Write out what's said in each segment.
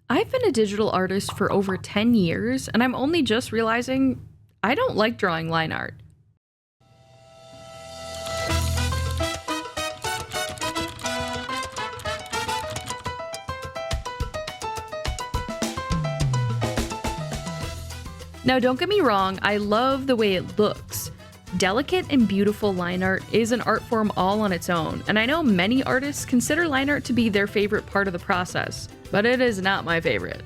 I've been a digital artist for over 10 years, and I'm only just realizing I don't like drawing line art. Now, don't get me wrong, I love the way it looks. Delicate and beautiful line art is an art form all on its own, and I know many artists consider line art to be their favorite part of the process, but it is not my favorite.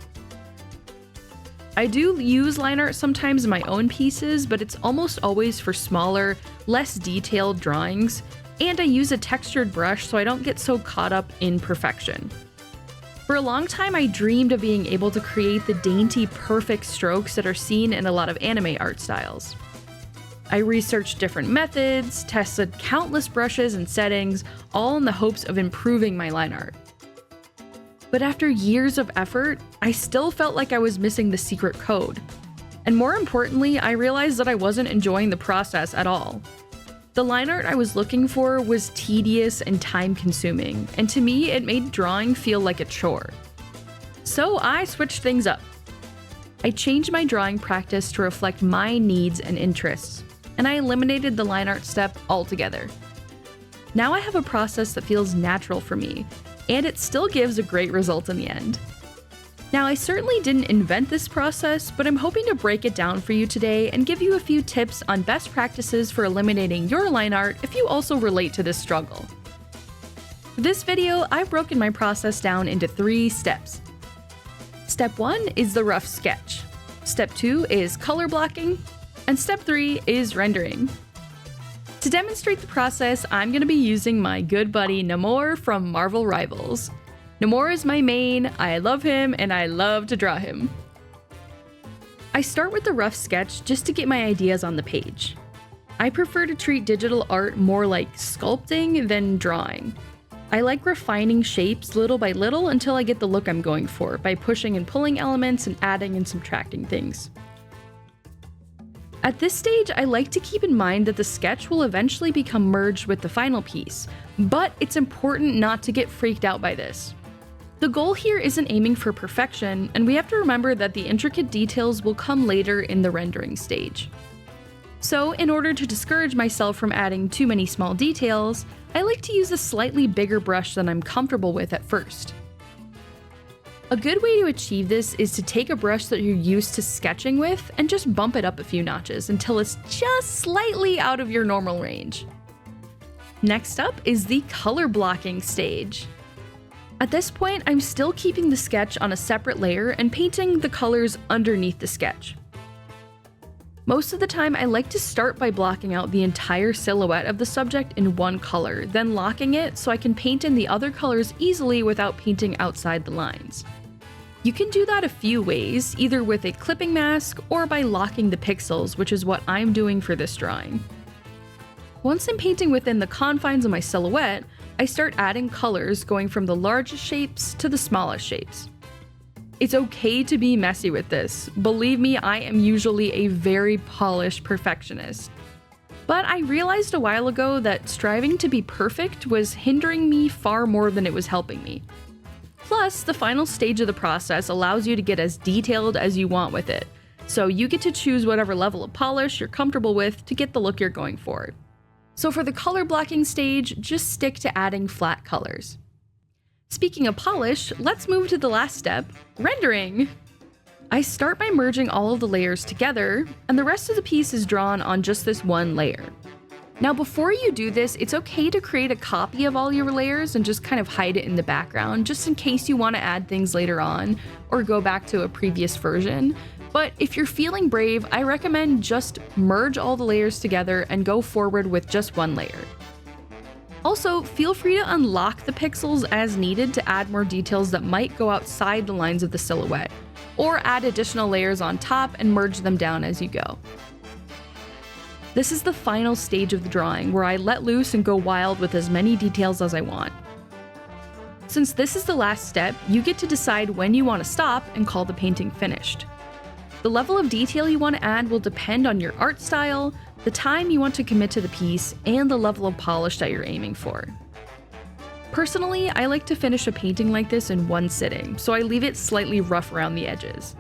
I do use line art sometimes in my own pieces, but it's almost always for smaller, less detailed drawings, and I use a textured brush so I don't get so caught up in perfection. For a long time, I dreamed of being able to create the dainty, perfect strokes that are seen in a lot of anime art styles. I researched different methods, tested countless brushes and settings, all in the hopes of improving my line art. But after years of effort, I still felt like I was missing the secret code. And more importantly, I realized that I wasn't enjoying the process at all. The line art I was looking for was tedious and time-consuming, and to me, it made drawing feel like a chore. So I switched things up. I changed my drawing practice to reflect my needs and interests, and I eliminated the line art step altogether. Now I have a process that feels natural for me, and it still gives a great result in the end. Now, I certainly didn't invent this process, but I'm hoping to break it down for you today and give you a few tips on best practices for eliminating your line art if you also relate to this struggle. For this video, I've broken my process down into 3 steps. Step 1 is the rough sketch. Step 2 is color blocking, and step 3 is rendering. To demonstrate the process, I'm going to be using my good buddy Namor from Marvel Rivals. Namor is my main, I love him, and I love to draw him. I start with the rough sketch just to get my ideas on the page. I prefer to treat digital art more like sculpting than drawing. I like refining shapes little by little until I get the look I'm going for by pushing and pulling elements and adding and subtracting things. At this stage, I like to keep in mind that the sketch will eventually become merged with the final piece, but it's important not to get freaked out by this. The goal here isn't aiming for perfection, and we have to remember that the intricate details will come later in the rendering stage. So, in order to discourage myself from adding too many small details, I like to use a slightly bigger brush than I'm comfortable with at first. A good way to achieve this is to take a brush that you're used to sketching with and just bump it up a few notches until it's just slightly out of your normal range. Next up is the color blocking stage. At this point, I'm still keeping the sketch on a separate layer and painting the colors underneath the sketch. Most of the time, I like to start by blocking out the entire silhouette of the subject in one color, then locking it so I can paint in the other colors easily without painting outside the lines. You can do that a few ways, either with a clipping mask or by locking the pixels, which is what I'm doing for this drawing. Once I'm painting within the confines of my silhouette, I start adding colors going from the largest shapes to the smallest shapes. It's okay to be messy with this. Believe me, I am usually a very polished perfectionist. But I realized a while ago that striving to be perfect was hindering me far more than it was helping me. Plus, the final stage of the process allows you to get as detailed as you want with it, so you get to choose whatever level of polish you're comfortable with to get the look you're going for. So for the color blocking stage, just stick to adding flat colors. Speaking of polish, let's move to the last step, rendering. I start by merging all of the layers together, and the rest of the piece is drawn on just this one layer. Now before you do this, it's okay to create a copy of all your layers and just kind of hide it in the background, just in case you want to add things later on, or go back to a previous version. But if you're feeling brave, I recommend just merge all the layers together and go forward with just one layer. Also, feel free to unlock the pixels as needed to add more details that might go outside the lines of the silhouette, or add additional layers on top and merge them down as you go. This is the final stage of the drawing where I let loose and go wild with as many details as I want. Since this is the last step, you get to decide when you want to stop and call the painting finished. The level of detail you want to add will depend on your art style, the time you want to commit to the piece, and the level of polish that you're aiming for. Personally, I like to finish a painting like this in one sitting, so I leave it slightly rough around the edges.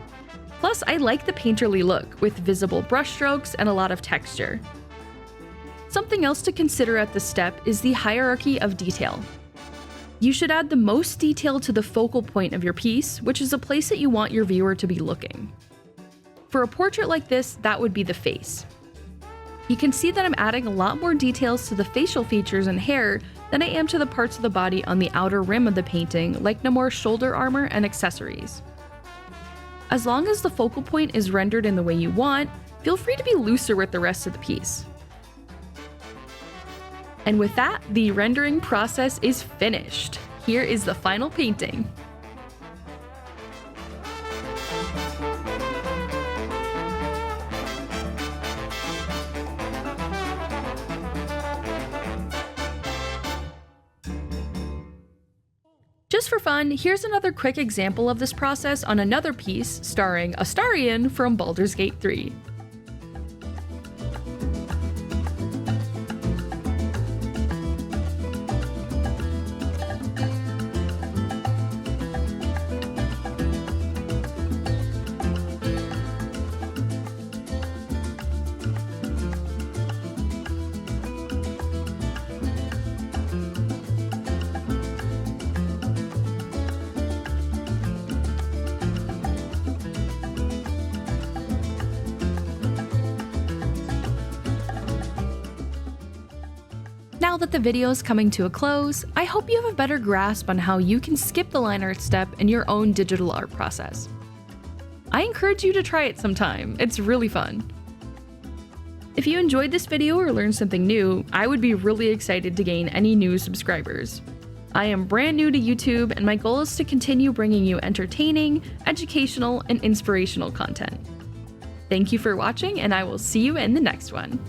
Plus, I like the painterly look, with visible brushstrokes and a lot of texture. Something else to consider at this step is the hierarchy of detail. You should add the most detail to the focal point of your piece, which is a place that you want your viewer to be looking. For a portrait like this, that would be the face. You can see that I'm adding a lot more details to the facial features and hair than I am to the parts of the body on the outer rim of the painting, like Namor's shoulder armor and accessories. As long as the focal point is rendered in the way you want, feel free to be looser with the rest of the piece. And with that, the rendering process is finished. Here is the final painting. Just for fun, here's another quick example of this process on another piece starring Astarion from Baldur's Gate 3. Now that the video is coming to a close, I hope you have a better grasp on how you can skip the line art step in your own digital art process. I encourage you to try it sometime, it's really fun. If you enjoyed this video or learned something new, I would be really excited to gain any new subscribers. I am brand new to YouTube, and my goal is to continue bringing you entertaining, educational, and inspirational content. Thank you for watching, and I will see you in the next one.